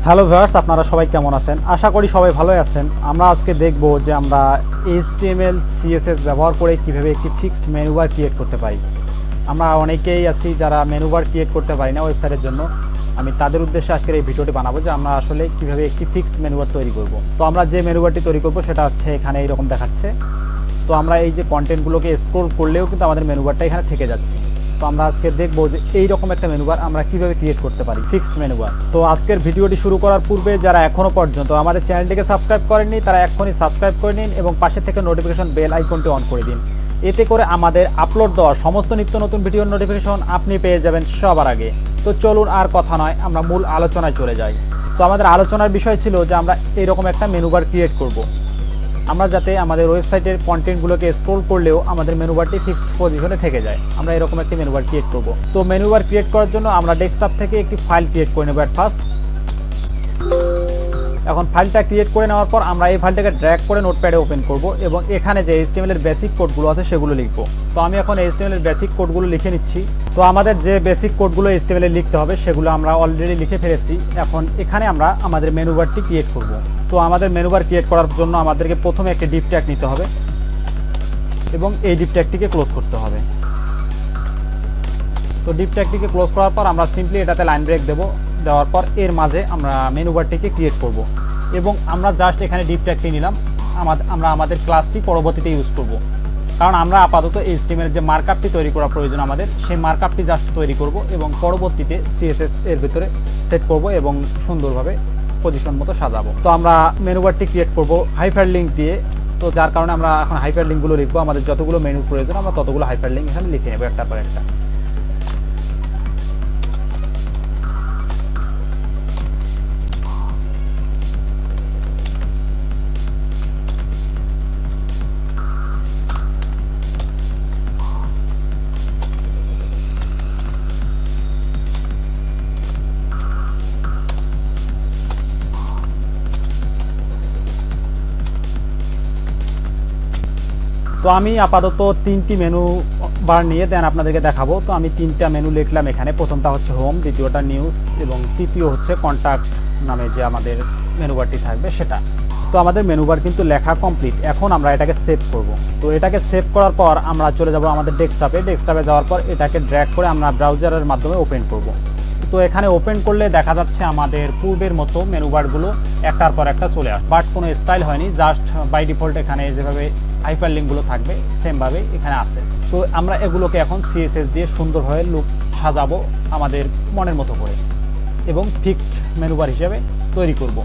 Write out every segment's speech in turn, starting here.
Hello viewers, আপনারা সবাই কেমন আছেন? আশা করি সবাই ভালোই আছেন। আমরা আজকে দেখব যে আমরা HTML CSS ব্যবহার করে কিভাবে একটি ফিক্সড মেনু বার ক্রিয়েট করতে পারি। আমরা অনেকেই আছি যারা মেনু বার ক্রিয়েট করতে পারি না ওয়েবসাইটের জন্য। আমি তাদের উদ্দেশ্যে আজকের এই ভিডিওটি বানাবো যে আমরা আসলে কিভাবে একটি ফিক্সড মেনু বার তৈরি করব। তো আমরা যে মেনু বারটি তৈরি করব সেটা হচ্ছে এখানে এইরকম দেখাচ্ছে। তো আমরা এই যে কন্টেন্টগুলোকে স্ক্রল করলেও কিন্তু আমাদের মেনু বারটা এখানে থেকে যাচ্ছে। তো আমরা আজকে দেখবো যে এইরকম একটা মেনু বার আমরা কিভাবে ক্রিয়েট করতে পারি, ফিক্সড মেনু বার। তো আজকের ভিডিওটি শুরু করার পূর্বে যারা এখনো পর্যন্ত আমাদের চ্যানেলটিকে সাবস্ক্রাইব করেননি তারা এখনই সাবস্ক্রাইব করে নিন এবং পাশে থেকে নোটিফিকেশন বেল আইকনটি অন করে দিন। এতে করে আমাদের আপলোড দেওয়া সমস্ত নিত্য নতুন ভিডিওর নোটিফিকেশন আপনি পেয়ে যাবেন সবার আগে। তো চলুন আর কথা নয়, আমরা মূল আলোচনায় চলে যাই। তো আমাদের আলোচনার বিষয় ছিল যে আমরা এইরকম একটা মেনু বার ক্রিয়েট করব। আমরা যাতে আমাদের ওয়েবসাইটের কন্টেন্টগুলোকে স্ক্রল করলেও আমাদের মেনু বারটি ফিক্সড পজিশনে থেকে যায়, আমরা এরকম একটি মেনু বার ক্রিয়েট করব। তো মেনু বার ক্রিয়েট করার জন্য আমরা ডেস্কটপ থেকে একটি ফাইল ক্রিয়েট করে নেব ফার্স্ট। এখন ফাইলটা ক্রিয়েট করে নেওয়ার পর আমরা এই ফাইলটাকে ড্র্যাগ করে নোটপ্যাডে ওপেন করব এবং এখানে যে HTML এর বেসিক কোডগুলো আছে সেগুলো লিখব। তো আমি এখন HTML এর বেসিক কোডগুলো লিখে নিচ্ছি। তো আমাদের যে বেসিক কোডগুলো HTML এ লিখতে হবে সেগুলো আমরা অলরেডি লিখে ফেলেছি। এখন এখানে আমরা আমাদের মেনু বারটি ক্রিয়েট করব। তো আমাদের মেনু বার ক্রিয়েট করার জন্য আমাদেরকে প্রথমে একটি ডিভ ট্যাগ নিতে হবে এবং এই ডিভ ট্যাগটিকে ক্লোজ করতে হবে। তো ডিভ ট্যাগটিকে ক্লোজ করার পর আমরা সিম্পলি এটাতে লাইন ব্রেক দেব। দেওয়ার পর এর মাঝে আমরা মেনু বারটিকে ক্রিয়েট করব এবং আমরা জাস্ট এখানে ডিভ ট্যাগটি নিলাম। আমরা আমাদের ক্লাসটি পরবর্তীতে ইউজ করব, কারণ আমরা আপাতত HTML যে মার্কআপটি তৈরি করা প্রয়োজন আমাদের, সেই মার্কআপটি জাস্ট তৈরি করব এবং পরবর্তীতে CSS এর ভিতরে সেট করব এবং সুন্দরভাবে পজিশন মতো সাজাবো। তো আমরা মেনু বারটি ক্রিয়েট করব হাইপার লিঙ্ক দিয়ে। তো যার কারণে আমরা এখন হাইপার লিঙ্কগুলো লিখবো। আমাদের যতগুলো মেনু প্রয়োজন আমরা ততগুলো হাইপার লিঙ্ক এখানে লিখে নেব একটার পর একটা। তো আমি আপাতত তিনটি মেনু বার নিয়ে দেন আপনাদেরকে দেখাবো। তো আমি তিনটা মেনু লিখলাম এখানে। প্রথমটা হচ্ছে হোম, দ্বিতীয়টা নিউজ এবং তৃতীয় হচ্ছে কন্ট্যাক্ট নামে যে আমাদের মেনু বারটি থাকবে সেটা। তো আমাদের মেনু বার কিন্তু লেখা কমপ্লিট। এখন আমরা এটাকে সেভ করব। তো এটাকে সেভ করার পর আমরা চলে যাব আমাদের ডেস্কটপে। ডেস্কটপে যাওয়ার পর এটাকে ড্র্যাগ করে আমরা ব্রাউজারের মাধ্যমে ওপেন করব। তো এখানে ওপেন করলে দেখা যাচ্ছে আমাদের পূর্বের মতো মেনু বারগুলো একটার পর একটা চলে আসে, বাট কোনো স্টাইল হয়নি। জাস্ট বাই ডিফল্ট এখানে যেভাবে হাইপার লিঙ্কগুলো থাকবে সেমভাবে এখানে আছে। তো আমরা এগুলোকে এখন CSS দিয়ে সুন্দরভাবে লুক সাজাবো আমাদের মনের মতো করে এবং ফিক্সড মেনু বার হিসেবে তৈরি করব।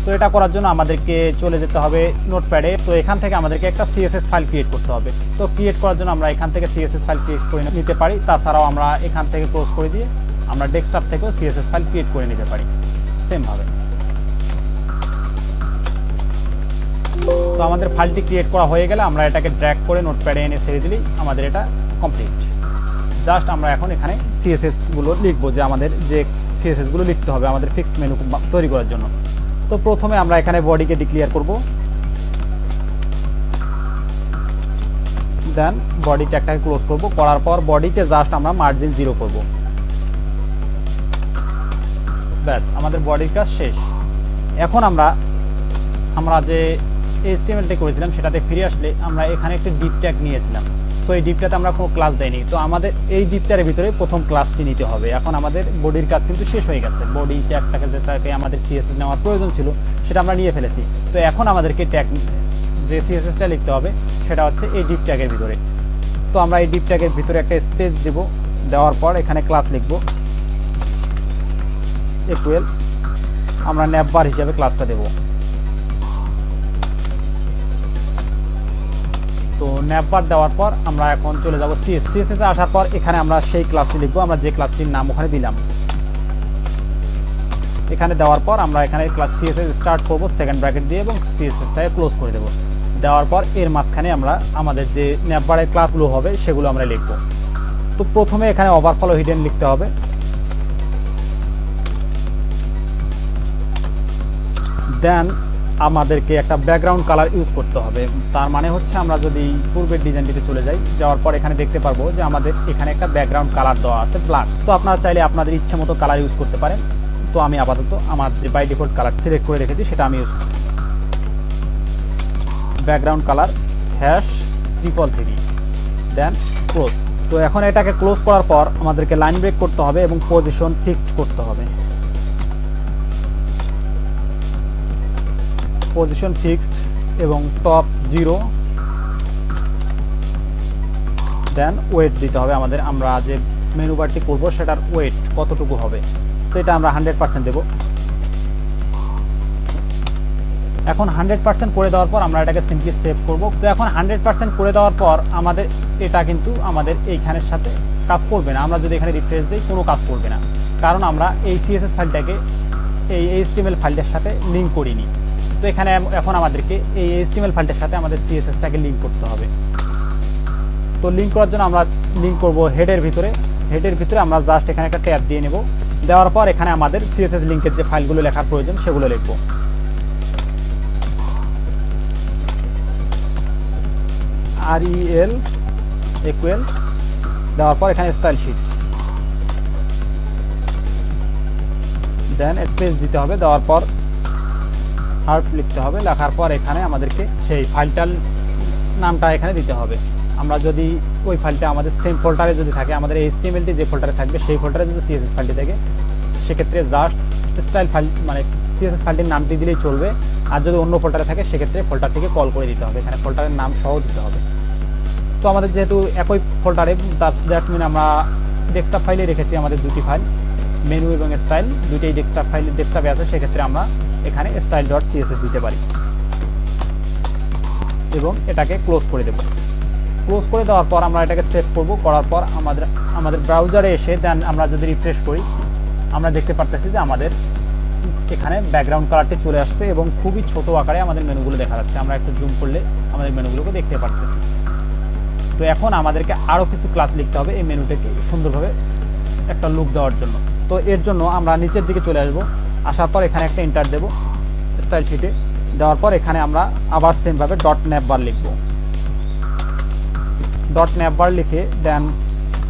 তো এটা করার জন্য আমাদেরকে চলে যেতে হবে নোটপ্যাডে। তো এখান থেকে আমাদেরকে একটা CSS ফাইল ক্রিয়েট করতে হবে। তো ক্রিয়েট করার জন্য আমরা এখান থেকে CSS ফাইল ক্রিয়েট করে নিতে পারি। তাছাড়াও আমরা এখান থেকে ক্লোজ করে দিয়ে আমরা ডেস্কটপ থেকেও CSS ফাইল ক্রিয়েট করে নিতে পারি সেমভাবে। তো আমাদের ফাইলটি ক্রিয়েট করা হয়ে গেলে আমরা এটাকে ড্র্যাগ করে নোটপ্যাডে এনে ছেড়ে দিলেই আমাদের এটা কমপ্লিট। জাস্ট আমরা এখন এখানে CSS গুলো লিখবো, যে আমাদের যে CSS গুলো লিখতে হবে আমাদের ফিক্সড মেনু তৈরি করার জন্য। তো প্রথমে আমরা এখানে বডিকে ডিক্লেয়ার করব। দেন বডি ট্যাগটাকে ক্লোজ করব। করার পর বডিতে জাস্ট আমরা মার্জিন 0 করব। ব্যাস, আমাদের বডির কাজ শেষ। এখন আমরা যে HTMLটা করেছিলাম সেটাতে ফিরে আসলে আমরা এখানে একটা ডিভ ট্যাগ নিয়েছিলাম। তো এই ডিভটাতে আমরা কোনো ক্লাস দেইনি। তো আমাদের এই ডিভটার ভিতরে প্রথম ক্লাসটি নিতে হবে। এখন আমাদের বডির কাজ কিন্তু শেষ হয়ে গেছে। বডি ট্যাগটাকে যেটাকে আমাদের CSS নেওয়ার প্রয়োজন ছিল সেটা আমরা নিয়ে ফেলেছি। তো এখন আমাদেরকে ট্যাগ যে CSSটা লিখতে হবে সেটা হচ্ছে এই ডিভ ট্যাগের ভিতরে। তো আমরা এই ডিভ ট্যাগের ভিতরে একটা স্পেস দেব। দেওয়ার পর এখানে ক্লাস লিখব ইকুয়াল, আমরা নেভবার হিসাবে ক্লাসটা দেব। তো নেভবার দেওয়ার পর আমরা এখন চলে যাব CSS এ। আসার পর এখানে আমরা সেই ক্লাসটি লিখবো, আমরা যে ক্লাসটির নাম ওখানে দিলাম। এখানে দেওয়ার পর আমরা এখানে ক্লাস CSS স্টার্ট করব সেকেন্ড ব্র্যাকেট দিয়ে এবং CSSটাকে ক্লোজ করে দেব। দেওয়ার পর এর মাঝখানে আমরা আমাদের যে নেভবারের ক্লাসগুলো হবে সেগুলো আমরা লিখব। তো প্রথমে এখানে ওভারফ্লো হিডেন লিখতে হবে। দেন আমাদেরকে একটা ব্যাকগ্রাউন্ড কালার ইউজ করতে হবে। তার মানে হচ্ছে আমরা যদি পূর্বের ডিজাইনটিতে চলে যাওয়ার পর এখানে দেখতে পারবো যে আমাদের এখানে একটা ব্যাকগ্রাউন্ড কালার দেওয়া আছে ব্ল্যাক। তো আপনারা চাইলে আপনাদের ইচ্ছে মতো কালার ইউজ করতে পারেন। তো আমি আপাতত আমার যে বাই ডিফল্ট কালার সিলেক্ট করে রেখেছি সেটা আমি ইউজ করি। ব্যাকগ্রাউন্ড কালার #333 দেন ক্লোজ। তো এখন এটাকে ক্লোজ করার পর আমাদেরকে লাইন ব্রেক করতে হবে এবং পজিশন ফিক্সড করতে হবে। পজিশন ফিক্সড এবং টপ 0 দেন ওয়েট দিতে হবে আমাদের। আমরা যে মেনু বারটি করবো সেটার ওয়েট কতটুকু হবে, তো এটা আমরা 100% দেব। এখন 100% করে দেওয়ার পর আমরা এটাকে সিম্পলি সেভ করব। তো এখন 100% করে দেওয়ার পর আমাদের এটা কিন্তু আমাদের এইখানের সাথে কাজ করবে না। আমরা যদি এখানে রিফ্রেশ দিই কোনো কাজ করবে না, কারণ আমরা এই CSS ফাইলটাকে এই HTML ফাইলটার সাথে লিঙ্ক করিনি। তো এখানে এখন আমাদেরকে এই HTML ফাইলটার সাথে আমাদের CSSটাকে লিঙ্ক করতে হবে। তো লিঙ্ক করার জন্য আমরা লিঙ্ক করব হেডের ভিতরে। হেডের ভিতরে আমরা জাস্ট এখানে একটা ট্যাব দিয়ে নেব। দেওয়ার পর এখানে আমাদের CSS লিঙ্কের যে ফাইলগুলো লেখার প্রয়োজন সেগুলো লিখব। REL equal দেওয়ার পর এখানে স্টাইল শিট দেন স্পেস দিতে হবে। দেওয়ার পর হার্ট লিখতে হবে। লেখার পর এখানে আমাদেরকে সেই ফাইলটার নামটা এখানে দিতে হবে। আমরা যদি ওই ফাইলটা আমাদের সেম ফোল্ডারে যদি থাকে, আমাদের HTMLটি যে ফোল্ডারে থাকবে সেই ফোল্ডারে যদি CSS ফাইলটি থাকে, সেক্ষেত্রে জাস্ট স্টাইল ফাইল মানে CSS ফাইলটির নামটি দিলেই চলবে। আর যদি অন্য ফোল্ডারে থাকে সেক্ষেত্রে ফোল্ডার থেকে কল করে দিতে হবে, এখানে ফোল্ডারের নাম সহ দিতে হবে। তো আমাদের যেহেতু একই ফোল্ডারে, দ্যাট মিন আমরা ডেস্কটপ ফাইলে রেখেছি আমাদের দুটি ফাইল, মেনু এবং স্টাইল দুইটাই ডেস্কটপে আছে, সেক্ষেত্রে আমরা এখানে style.css দিতে পারি এবং এটাকে ক্লোজ করে দেব। ক্লোজ করে দেওয়ার পর আমরা এটাকে সেভ করব। করার পর আমাদের ব্রাউজারে এসে দেন আমরা যদি রিফ্রেশ করি, আমরা দেখতে পারতেছি যে আমাদের এখানে ব্যাকগ্রাউন্ড কালারটি চলে আসছে এবং খুবই ছোট আকারে আমাদের মেনুগুলো দেখা যাচ্ছে। আমরা একটু জুম করলে আমাদের মেনুগুলোকে দেখতে পারতেছি। তো এখন আমাদেরকে আরও কিছু ক্লাস লিখতে হবে এই মেনুটাকে সুন্দরভাবে একটা লুক দেওয়ার জন্য। তো এর জন্য আমরা নিচের দিকে চলে আসব। আসার পর এখানে একটা এন্টার দেব স্টাইল শিটে। দেওয়ার পর এখানে আমরা আবার সেমভাবে .navbar লিখব। .navbar লিখে দেন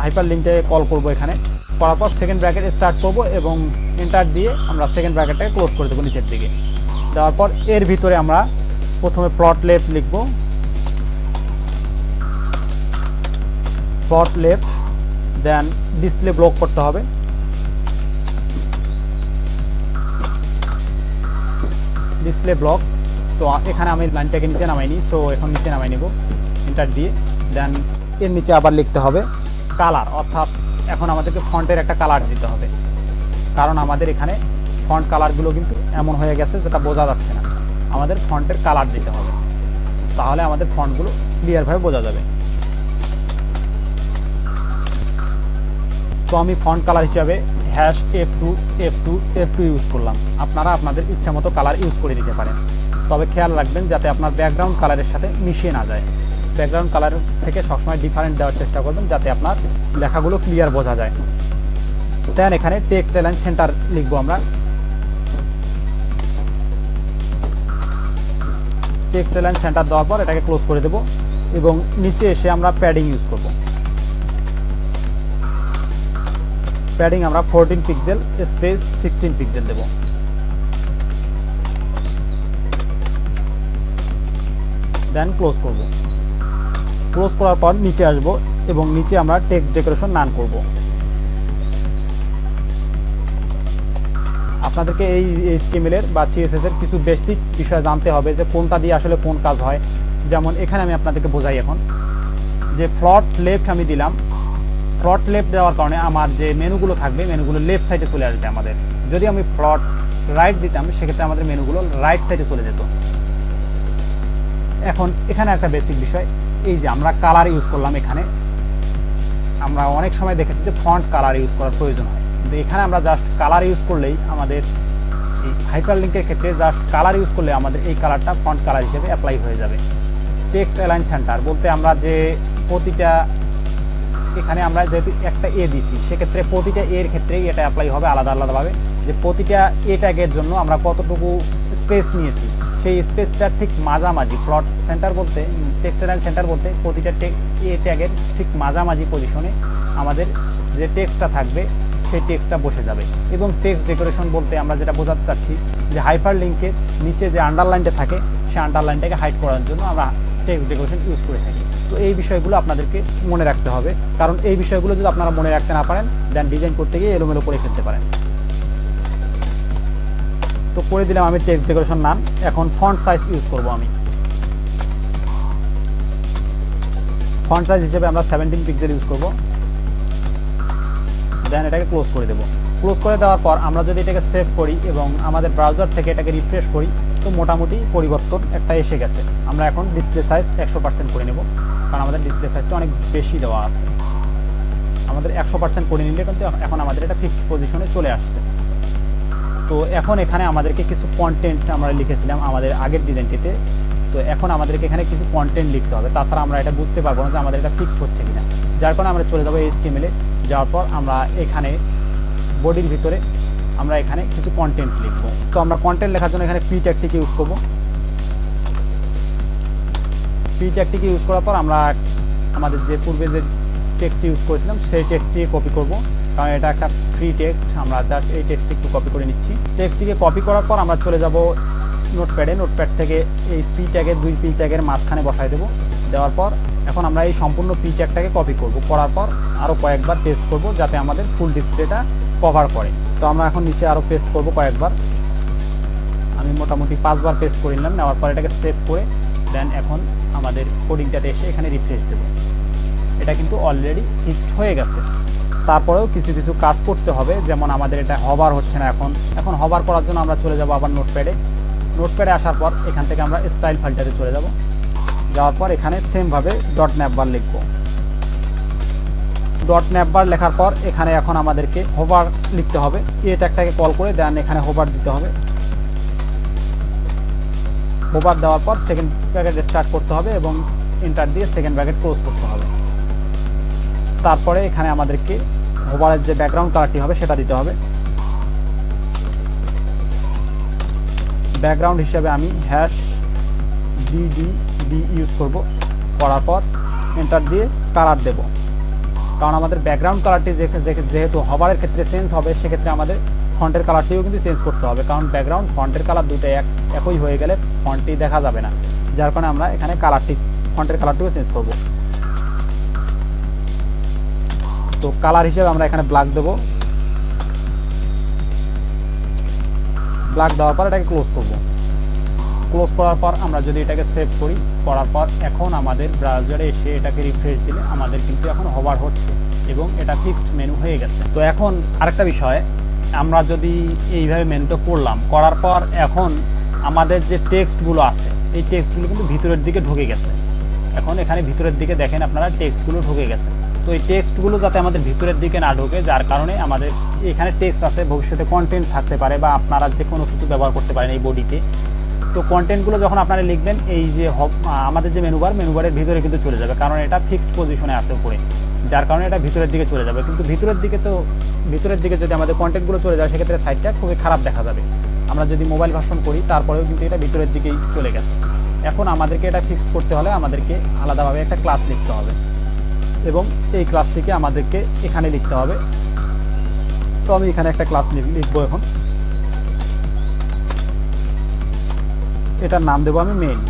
হাইপার লিঙ্কটাকে কল করব। এখানে করার পর সেকেন্ড ব্র্যাকেট স্টার্ট করব এবং এন্টার দিয়ে আমরা সেকেন্ড ব্র্যাকেটটাকে ক্লোজ করে দেবো নিচের দিকে। দেওয়ার পর এর ভিতরে আমরা প্রথমে প্লট লেফট লিখব। Plot left then display block করতে হবে। Display block. তো এখানে আমি লাইনটাকে নিচে নামাইনি, সো এখন নিচে নামাই নেব এন্টার দিয়ে। দেন এর নিচে আবার লিখতে হবে কালার, অর্থাৎ এখন আমাদেরকে ফন্টের একটা কালার দিতে হবে, কারণ আমাদের এখানে ফন্ট কালারগুলো কিন্তু এমন হয়ে গেছে যেটা বোঝা যাচ্ছে না। আমাদের ফন্টের কালার দিতে হবে, তাহলে আমাদের ফন্টগুলো ক্লিয়ারভাবে বোঝা যাবে। তো আমি ফন্ট কালার হিসাবে #F2 ইউজ করলাম। আপনারা আপনাদের ইচ্ছা মতো কালার ইউজ করে দিতে পারেন, তবে খেয়াল রাখবেন যাতে আপনার ব্যাকগ্রাউন্ড কালারের সাথে মিশিয়ে না যায়। ব্যাকগ্রাউন্ড কালার থেকে সবসময় ডিফারেন্ট দেওয়ার চেষ্টা করবেন যাতে আপনার লেখাগুলো ক্লিয়ার বোঝা যায়। দেন এখানে টেক্সট অ্যালাইন সেন্টার লিখবো আমরা। টেক্সট অ্যালাইন সেন্টার দেওয়ার পর এটাকে ক্লোজ করে দেব এবং নিচে এসে আমরা প্যাডিং ইউজ করব। প্যাডিং আমরা 14 পিক্সেল স্পেস 16 পিক্সেল দেব। দেন ক্লোজ করব। ক্লোজ করার পর নিচে আসব এবং নিচে আমরা টেক্সট ডেকোরেশন নান করব। আপনাদেরকে এই HTML এর বা CSS এর কিছু বেসিক বিষয় জানতে হবে যে কোনটা দিয়ে আসলে কোন কাজ হয়। যেমন এখানে আমি আপনাদেরকে বোঝাই এখন যে ফ্লট লেফট আমি দিলাম। ফ্লট লেফট দেওয়ার কারণে আমার যে মেনুগুলো থাকবে মেনুগুলো লেফট সাইডে চলে আসবে আমাদের। যদি আমি ফ্লট রাইট দিতাম সেক্ষেত্রে আমাদের মেনুগুলো রাইট সাইডে চলে যেত। এখন এখানে একটা বেসিক বিষয়, এই যে আমরা কালার ইউজ করলাম। এখানে আমরা অনেক সময় দেখেছি যে ফন্ট কালার ইউজ করার প্রয়োজন হয়, কিন্তু এখানে আমরা জাস্ট কালার ইউজ করলেই আমাদের এই হাইপার লিঙ্কের ক্ষেত্রে জাস্ট কালার ইউজ করলে আমাদের এই কালারটা ফন্ট কালার হিসেবে অ্যাপ্লাই হয়ে যাবে। টেক্সট অ্যালাইন সেন্টার বলতে আমরা যে প্রতিটা এখানে আমরা যেহেতু একটা এ দিছি সেক্ষেত্রে প্রতিটা এর ক্ষেত্রেই এটা অ্যাপ্লাই হবে আলাদা আলাদাভাবে, যে প্রতিটা এ ট্যাগের জন্য আমরা কতটুকু স্পেস নিয়েছি সেই স্পেসটার ঠিক মাঝামাঝি। ফ্লট সেন্টার বলতে টেক্সট অ্যালাইন সেন্টার বলতে প্রতিটা এ ট্যাগের ঠিক মাঝামাঝি পজিশনে আমাদের যে টেক্সটটা থাকবে সেই টেক্সটটা বসে যাবে। এবং টেক্সট ডেকোরেশন বলতে আমরা যেটা বোঝাতে চাচ্ছি যে হাইপার লিঙ্কের নিচে যে আন্ডারলাইনটা থাকে সেই আন্ডারলাইনটাকে হাইড করার জন্য আমরা টেক্সট ডেকোরেশন ইউজ করে থাকি। তো এই বিষয়গুলো আপনাদেরকে মনে রাখতে হবে, কারণ এই বিষয়গুলো যদি আপনারা মনে রাখতে না পারেন দেন ডিজাইন করতে গিয়ে এলোমেলো করে ফেলতে পারেন। তো করে দিলাম আমি টেক্সট ডেকোরেশন নাম। এখন ফন্ট সাইজ ইউজ করব আমি। ফন্ট সাইজ হিসেবে আমরা 17 পিক্সেল ইউজ করব। দেন এটাকে ক্লোজ করে দেব। ক্লোজ করে দেওয়ার পর আমরা যদি এটাকে সেভ করি এবং আমাদের ব্রাউজার থেকে এটাকে রিফ্রেশ করি তো মোটামুটি পরিবর্তন একটা এসে গেছে। আমরা এখন ডিসপ্লে সাইজ 100% করে নেব, কারণ আমাদের ডিসপ্লে সাইজটা অনেক বেশি দেওয়া আছে। আমাদের 100% করে নিলে কিন্তু এখন আমাদের এটা ফিক্সড পজিশনে চলে আসছে। তো এখন এখানে আমাদেরকে কিছু কন্টেন্ট আমরা লিখেছিলাম আমাদের আগের ডিজাইনটিতে, তো এখন আমাদেরকে এখানে কিছু কন্টেন্ট লিখতে হবে, তাছাড়া আমরা এটা বুঝতে পারবো না যে আমাদের এটা ফিক্সড হচ্ছে কিনা। যার কারণে আমরা চলে যাবো HTML-এ। যাওয়ার পর আমরা এখানে বডির ভিতরে আমরা এখানে কিছু কন্টেন্ট লিখবো। তো আমরা কন্টেন্ট লেখার জন্য এখানে পি ট্যাগটিকে ইউজ করবো। পি ট্যাগটিকে ইউজ করার পর আমরা আমাদের যে পূর্বে যে টেক্সট ইউজ করেছিলাম সেই টেক্সটটিকে কপি করব, কারণ এটা একটা ফ্রি টেক্সট। আমরা জাস্ট এই টেক্সটটি একটু কপি করে নিচ্ছি। টেক্সটটিকে কপি করার পর আমরা চলে যাব নোটপ্যাডে। নোটপ্যাড থেকে এই পি ট্যাগের 2 পি ট্যাগের মাঝখানে বসাই দেবো। দেওয়ার পর এখন আমরা এই সম্পূর্ণ পি ট্যাগটাকে কপি করব। করার পর আরও কয়েকবার পেস্ট করব যাতে আমাদের ফুল ডিসপ্লেটা কভার করে। তো আমরা এখন নিচে আরও পেস্ট করব কয়েকবার। আমি মোটামুটি 5 বার পেস্ট করে নিলাম। নেওয়ার পর এটাকে সেভ করে দেন এখন আমাদের কোডিংটাতে এসে এখানে রিফ্রেশ দেবো। এটা কিন্তু অলরেডি ফিক্সড হয়ে গেছে। তারপরেও কিছু কিছু কাজ করতে হবে, যেমন আমাদের এটা হবার হচ্ছে না। এখন হবার করার জন্য আমরা চলে যাব আবার নোটপ্যাডে। নোটপ্যাডে আসার পর এখান থেকে আমরা স্টাইল ফাইলটাতে চলে যাব। যাওয়ার পর এখানে সেমভাবে ডট ন্যাপবার লিখব। ডট ন্যাপবার লেখার পর এখানে এখন আমাদেরকে হোভার লিখতে হবে। এ ট্যাগটাকে কল করে দেন এখানে হোভার দিতে হবে। হোভার দেওয়ার পর সেকেন্ড ব্র্যাকেট স্টার্ট করতে হবে এবং এন্টার দিয়ে সেকেন্ড ব্র্যাকেট ক্লোজ করতে হবে। তারপরে এখানে আমাদেরকে হোভারের যে ব্যাকগ্রাউন্ড কালারটি হবে সেটা দিতে হবে। ব্যাকগ্রাউন্ড হিসেবে আমি #BDB ইউজ করব। করার পর এন্টার দিয়ে কালার দেব, কারণ আমাদের ব্যাকগ্রাউন্ড কালারটি যেহেতু হোভারের ক্ষেত্রে চেঞ্জ হবে সেক্ষেত্রে আমাদের ফন্টের কালারটিও কিন্তু চেঞ্জ করতে হবে, কারণ ব্যাকগ্রাউন্ড ফন্টের কালার দুটো একই হয়ে গেলে ফন্টটি দেখা যাবে না। যার কারণে আমরা এখানে ফন্টের কালারটিও চেঞ্জ করব। তো কালার হিসেবে আমরা এখানে ব্ল্যাক দেব। ব্ল্যাক দেওয়ার পর এটাকে ক্লোজ করব। ক্লোজ করার পর আমরা যদি এটাকে সেভ করি, করার পর এখন আমাদের ব্রাউজারে এসে এটাকে রিফ্রেশ দিলে আমাদের কিন্তু এখন হোভার হচ্ছে এবং এটা ফিক্সড মেনু হয়ে গেছে। তো এখন আরেকটা বিষয়, আমরা যদি এইভাবে মেনুটা করার পর এখন আমাদের যে টেক্সটগুলো আছে এই টেক্সটগুলো কিন্তু ভিতরের দিকে ঢুকে গেছে। এখন এখানে ভিতরের দিকে দেখেন আপনারা টেক্সটগুলো ঢুকে গেছে। তো এই টেক্সটগুলো যাতে আমাদের ভিতরের দিকে না ঢোকে, যার কারণে আমাদের এখানে টেক্সট আছে, ভবিষ্যতে কন্টেন্ট থাকতে পারে বা আপনারা যে কোনো কিছু ব্যবহার করতে পারেন এই বডিতে। তো কন্টেন্টগুলো যখন আপনারা লিখবেন এই যে আমাদের যে মেনুবারের ভিতরে কিন্তু চলে যাবে, কারণ এটা ফিক্সড পজিশনে আছে উপরে, যার কারণে এটা ভিতরের দিকে চলে যাবে। কিন্তু ভিতরের দিকে যদি আমাদের কন্টেন্টগুলো চলে যায় সেক্ষেত্রে সাইটটা খুবই খারাপ দেখা যাবে। আমরা যদি মোবাইল ভার্সন করি তারপরেও কিন্তু এটা ভিতরের দিকেই চলে গেছে। এখন আমাদেরকে এটা ফিক্সড করতে হলে আমাদেরকে আলাদাভাবে একটা ক্লাস লিখতে হবে এবং এই ক্লাসটিকে আমাদেরকে এখানে লিখতে হবে। তো আমি এখানে একটা ক্লাস লিখবো। এখন এটার নাম দেবো আমি মেইন,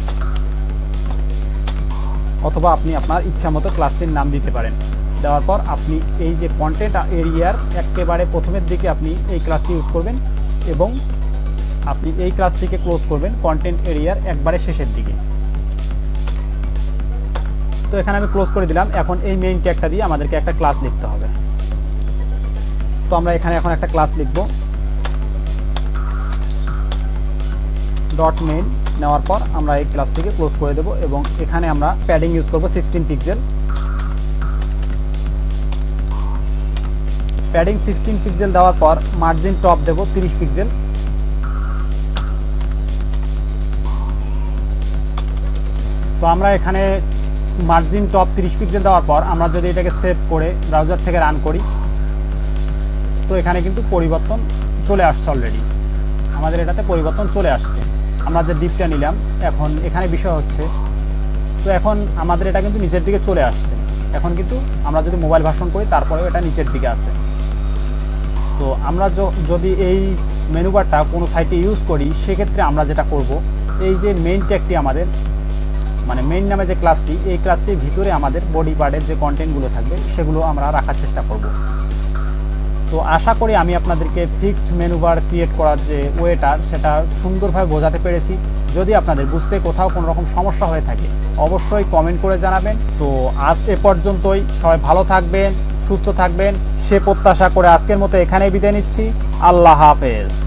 অথবা আপনি আপনার ইচ্ছা মতো ক্লাসটির নাম দিতে পারেন। দেওয়ার পর আপনি এই যে কন্টেন্ট এরিয়ার একেবারে প্রথমের দিকে আপনি এই ক্লাসটি ইউজ করবেন এবং আপনি এই ক্লাসটিকে ক্লোজ করবেন কন্টেন্ট এরিয়ার একবারে শেষের দিকে। তো এখানে আমি ক্লোজ করে দিলাম। এখন এই মেইন ট্যাগটা দিয়ে আমাদেরকে একটা ক্লাস লিখতে হবে। তো আমরা এখানে এখন একটা ক্লাস লিখব। ডট মেইন নেওয়ার পর আমরা এই ক্লাসটিকে ক্লোজ করে দেব এবং এখানে আমরা প্যাডিং ইউজ করব 16 পিক্সেল। প্যাডিং 16 পিক্সেল দেওয়ার পর মার্জিন টপ দেব 30 পিক্সেল। তো আমরা এখানে মার্জিন টপ 30 পিক্সেল দেওয়ার পর আমরা যদি এটাকে সেভ করে ব্রাউজার থেকে রান করি তো এখানে কিন্তু পরিবর্তন চলে আসছে। অলরেডি আমাদের এটাতে পরিবর্তন চলে আসছে। আমরা যে ডিপটা নিলাম, এখন এখানে বিষয় হচ্ছে, তো এখন আমাদের এটা কিন্তু নিচের দিকে চলে আসছে। এখন কিন্তু আমরা যদি মোবাইল ভার্সন করি তারপরেও এটা নিচের দিকে আছে। তো আমরা যদি এই মেনু বারটা কোনো সাইটে ইউজ করি, সেক্ষেত্রে আমরা যেটা করব, এই যে মেইন ট্যাগটি আমাদের মানে মেইন নামে যে ক্লাসটি, এই ক্লাসটির ভিতরে আমাদের বডি পার্টের যে কন্টেন্টগুলো থাকবে সেগুলো আমরা রাখার চেষ্টা করব। তো আশা করি আমি আপনাদেরকে ফিক্সড মেনু বার ক্রিয়েট করার যে ওয়েটা সেটা সুন্দরভাবে বোঝাতে পেরেছি। যদি আপনাদের বুঝতে কোথাও কোনো রকম সমস্যা হয়ে থাকে অবশ্যই কমেন্ট করে জানাবেন। তো আজ এ পর্যন্তই, সবাই ভালো থাকবেন, সুস্থ থাকবেন সে প্রত্যাশা করে আজকের মতো এখানেই বিদায় নিচ্ছি। আল্লাহ হাফেজ।